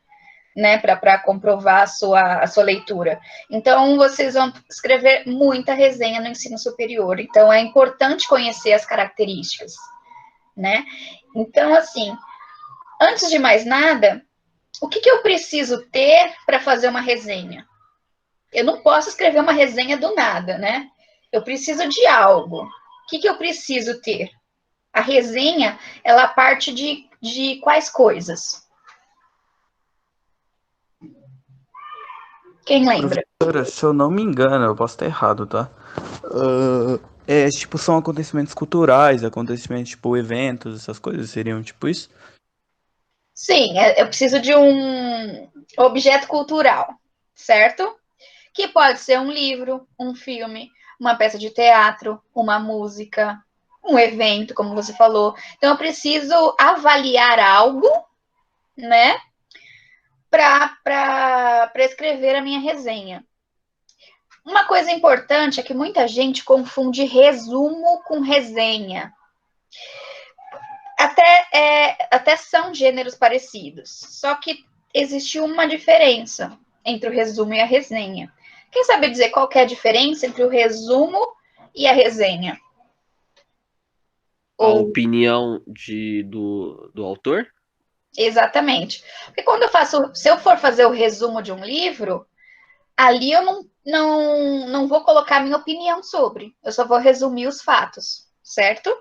né, para comprovar a sua leitura. Então, vocês vão escrever muita resenha no ensino superior. Então, é importante conhecer as características, né? Então, assim, antes de mais nada, o que eu preciso ter para fazer uma resenha? Eu não posso escrever uma resenha do nada, né? Eu preciso de algo. O que eu preciso ter? A resenha, ela parte de quais coisas? Quem lembra? Professora, se eu não me engano, eu posso estar errado, tá? Tipo, são acontecimentos culturais, acontecimentos, tipo, eventos, essas coisas, seriam tipo isso? Sim, eu preciso de um objeto cultural, certo? Que pode ser um livro, um filme, uma peça de teatro, uma música, um evento, como você falou. Então, eu preciso avaliar algo, né, para escrever a minha resenha. Uma coisa importante é que muita gente confunde resumo com resenha. Até são gêneros parecidos, só que existe uma diferença entre o resumo e a resenha. Quem sabe dizer qual que é a diferença entre o resumo e a resenha? A opinião do autor? Exatamente. Porque se eu for fazer o resumo de um livro, ali eu não vou colocar minha opinião sobre. Eu só vou resumir os fatos, certo?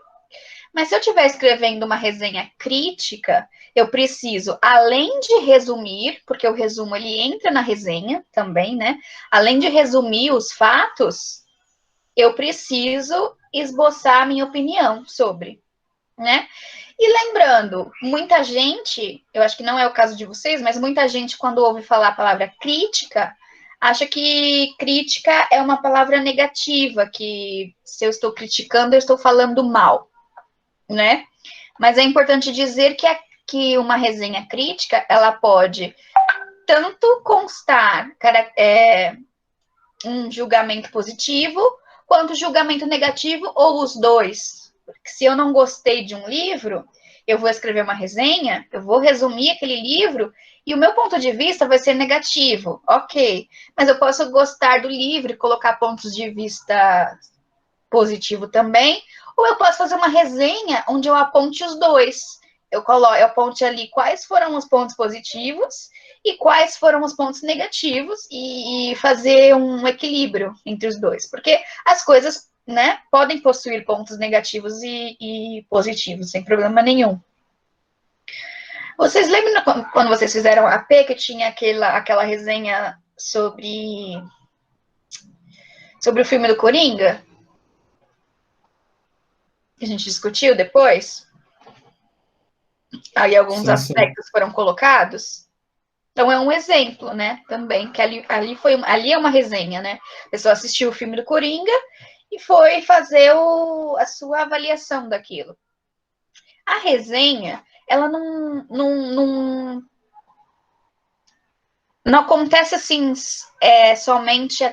Mas se eu estiver escrevendo uma resenha crítica, eu preciso, além de resumir, porque o resumo ele entra na resenha também, né? Além de resumir os fatos, eu preciso esboçar a minha opinião sobre, né? E lembrando, muita gente, eu acho que não é o caso de vocês, mas muita gente, quando ouve falar a palavra crítica, acha que crítica é uma palavra negativa, que se eu estou criticando, eu estou falando mal, né? Mas é importante dizer que uma resenha crítica, ela pode tanto constar um julgamento positivo quanto julgamento negativo, ou os dois. Porque se eu não gostei de um livro, eu vou escrever uma resenha, eu vou resumir aquele livro, e o meu ponto de vista vai ser negativo, ok. Mas eu posso gostar do livro e colocar pontos de vista positivo também, ou eu posso fazer uma resenha onde eu aponte os dois. Eu aponte ali quais foram os pontos positivos e quais foram os pontos negativos e fazer um equilíbrio entre os dois. Porque as coisas, né, podem possuir pontos negativos e positivos, sem problema nenhum. Vocês lembram quando vocês fizeram a P, que tinha aquela resenha sobre o filme do Coringa? Que a gente discutiu depois? Aí alguns aspectos foram colocados. Então é um exemplo, né? Também, que ali é uma resenha, né? A pessoa assistiu o filme do Coringa e foi fazer a sua avaliação daquilo. A resenha, ela não acontece assim somente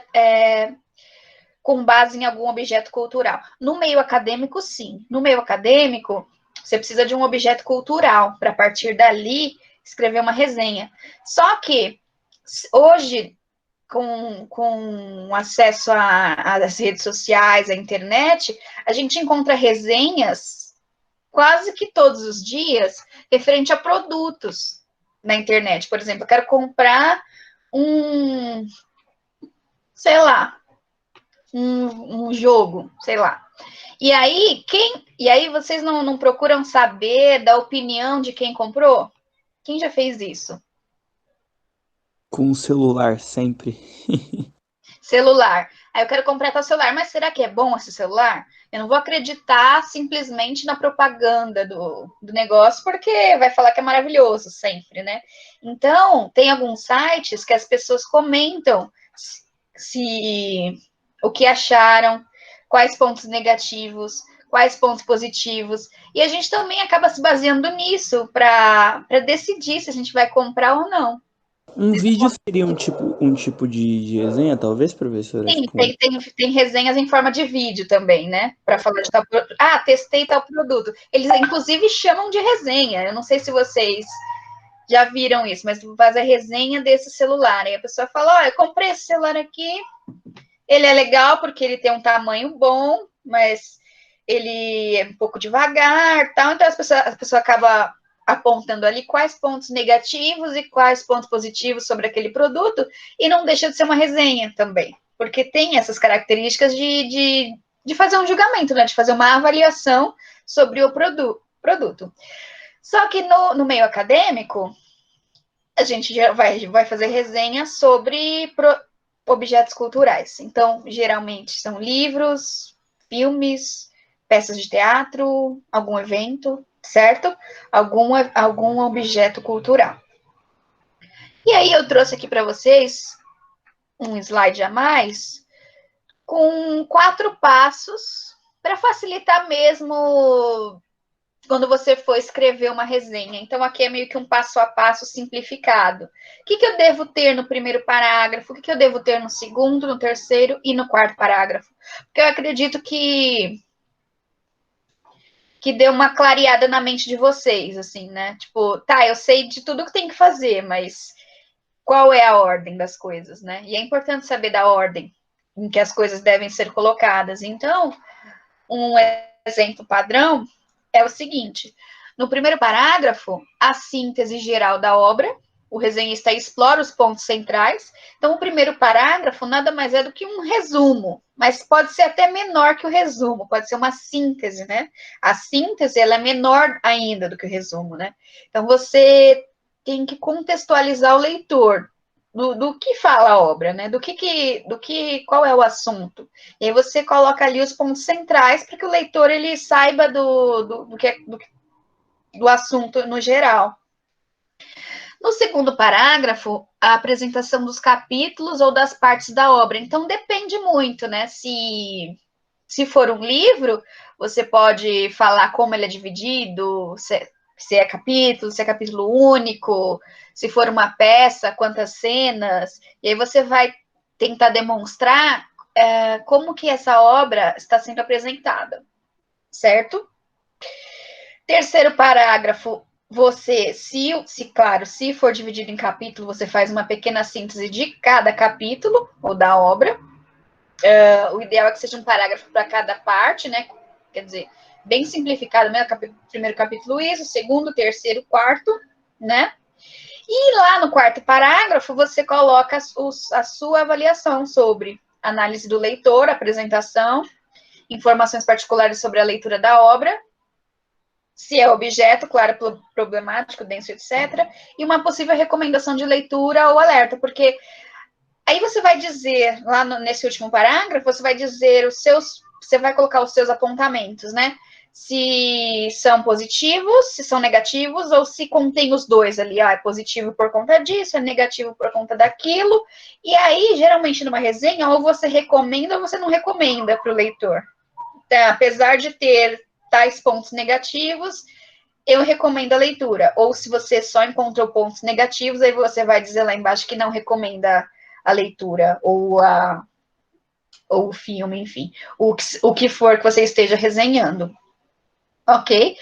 com base em algum objeto cultural. No meio acadêmico, sim. No meio acadêmico, você precisa de um objeto cultural para, a partir dali, escrever uma resenha. Só que, hoje, com acesso às redes sociais, à internet, a gente encontra resenhas quase que todos os dias referente a produtos na internet. Por exemplo, eu quero comprar um jogo, sei lá. E aí vocês não procuram saber da opinião de quem comprou? Quem já fez isso? Com o celular, sempre. Celular. Aí eu quero comprar tal celular, mas será que é bom esse celular? Eu não vou acreditar simplesmente na propaganda do negócio, porque vai falar que é maravilhoso sempre, né? Então, tem alguns sites que as pessoas comentam o que acharam, quais pontos negativos, quais pontos positivos. E a gente também acaba se baseando nisso para decidir se a gente vai comprar ou não. Um vídeo seria um tipo de resenha, talvez, professora? Sim, Tipo... tem resenhas em forma de vídeo também, né? Para falar de tal produto. Ah, testei tal produto. Eles, inclusive, chamam de resenha. Eu não sei se vocês já viram isso, mas faz a resenha desse celular. Aí a pessoa fala, olha, eu comprei esse celular aqui, ele é legal porque ele tem um tamanho bom, mas ele é um pouco devagar, tal. Então, a pessoa acaba apontando ali quais pontos negativos e quais pontos positivos sobre aquele produto, e não deixa de ser uma resenha também, porque tem essas características de fazer um julgamento, né? De fazer uma avaliação sobre o produto. Só que no meio acadêmico, a gente já vai fazer resenha sobre objetos culturais. Então, geralmente são livros, filmes, peças de teatro, algum evento, certo? Algum objeto cultural. E aí eu trouxe aqui para vocês um slide a mais com 4 passos para facilitar mesmo quando você for escrever uma resenha. Então, aqui é meio que um passo a passo simplificado. O que eu devo ter no primeiro parágrafo? O que eu devo ter no segundo, no terceiro e no quarto parágrafo? Porque eu acredito que deu uma clareada na mente de vocês, assim, né? Tipo, tá, eu sei de tudo que tem que fazer, mas qual é a ordem das coisas, né? E é importante saber da ordem em que as coisas devem ser colocadas. Então, um exemplo padrão é o seguinte: no primeiro parágrafo, a síntese geral da obra, o resenhista explora os pontos centrais. Então, o primeiro parágrafo nada mais é do que um resumo, mas pode ser até menor que o resumo, pode ser uma síntese, né? A síntese, ela é menor ainda do que o resumo, né? Então, você tem que contextualizar o leitor do que fala a obra, né? Qual é o assunto. E aí você coloca ali os pontos centrais para que o leitor ele saiba do assunto no geral. No segundo parágrafo, a apresentação dos capítulos ou das partes da obra. Então, depende muito, né? Se for um livro, você pode falar como ele é dividido, se é capítulo único, se for uma peça, quantas cenas, e aí você vai tentar demonstrar como que essa obra está sendo apresentada, certo? Terceiro parágrafo, você, claro, se for dividido em capítulo, você faz uma pequena síntese de cada capítulo, ou da obra. O ideal é que seja um parágrafo para cada parte, né? Quer dizer, bem simplificado, né? Primeiro capítulo isso, segundo, terceiro, quarto, né? E lá no quarto parágrafo, você coloca a sua avaliação sobre análise do leitor, apresentação, informações particulares sobre a leitura da obra, se é objeto, claro, problemático, denso, etc., e uma possível recomendação de leitura ou alerta, porque aí você vai dizer, lá nesse último parágrafo, você vai dizer você vai colocar os seus apontamentos, né? Se são positivos, se são negativos, ou se contém os dois ali. É positivo por conta disso, é negativo por conta daquilo. E aí, geralmente, numa resenha, ou você recomenda ou você não recomenda para o leitor. Então, apesar de ter tais pontos negativos, eu recomendo a leitura. Ou se você só encontrou pontos negativos, aí você vai dizer lá embaixo que não recomenda a leitura, ou o filme, enfim. O que for que você esteja resenhando. Ok?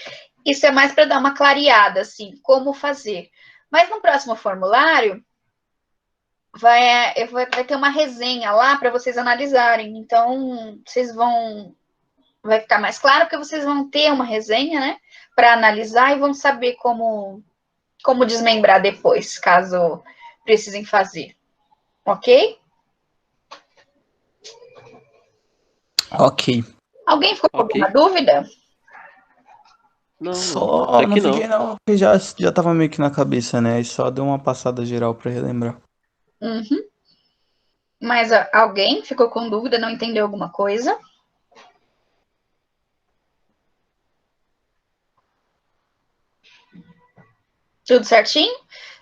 Isso é mais para dar uma clareada, assim, como fazer. Mas no próximo formulário, vai ter uma resenha lá para vocês analisarem. Então, vai ficar mais claro, porque vocês vão ter uma resenha, né, para analisar e vão saber como desmembrar depois, caso precisem fazer. Ok? Ok. Alguém ficou com Ok. alguma dúvida? Não, Só até não que fiquei não. não, porque já tava meio que na cabeça, né? E só deu uma passada geral pra relembrar. Uhum. Mas alguém ficou com dúvida, não entendeu alguma coisa? Tudo certinho?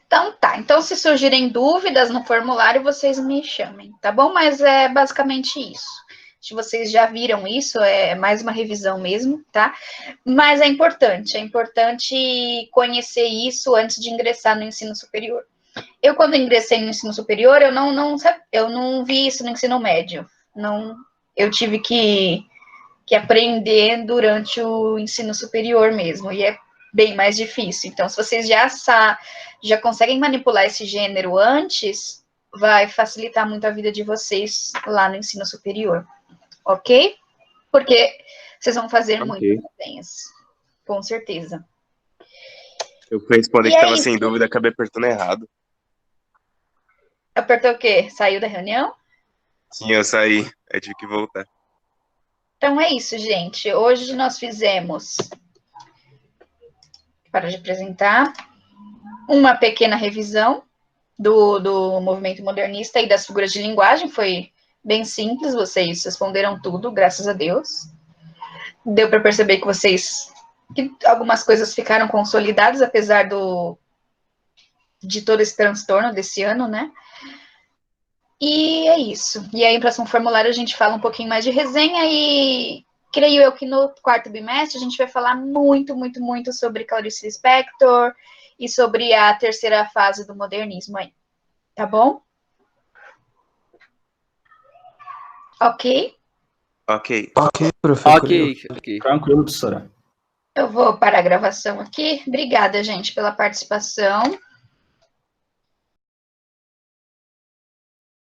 Então tá. Então, se surgirem dúvidas no formulário, vocês me chamem, tá bom? Mas é basicamente isso. Se vocês já viram isso, é mais uma revisão mesmo, tá? Mas é importante conhecer isso antes de ingressar no ensino superior. Eu, quando ingressei no ensino superior, eu não vi isso no ensino médio. Não, eu tive que aprender durante o ensino superior mesmo, e é bem mais difícil. Então, se vocês já conseguem manipular esse gênero antes, vai facilitar muito a vida de vocês lá no ensino superior, ok? Porque vocês vão fazer muitas resenhas, com certeza. Eu fui responder E que é tava isso. sem dúvida, acabei apertando errado. Apertou o quê? Saiu da reunião? Sim, eu saí, aí tive que voltar. Então é isso, gente. Hoje nós fizemos, para de apresentar, uma pequena revisão do movimento modernista e das figuras de linguagem. Foi bem simples, vocês responderam tudo, graças a Deus. Deu para perceber que algumas coisas ficaram consolidadas, apesar de todo esse transtorno desse ano, né? E é isso. E aí, no próximo formulário, a gente fala um pouquinho mais de resenha e creio eu que no quarto bimestre a gente vai falar muito, muito, muito sobre Clarice Lispector e sobre a terceira fase do modernismo aí. Tá bom? Ok? Ok. Ok, professor. Ok. Tranquilo, professora. Eu vou parar a gravação aqui. Obrigada, gente, pela participação.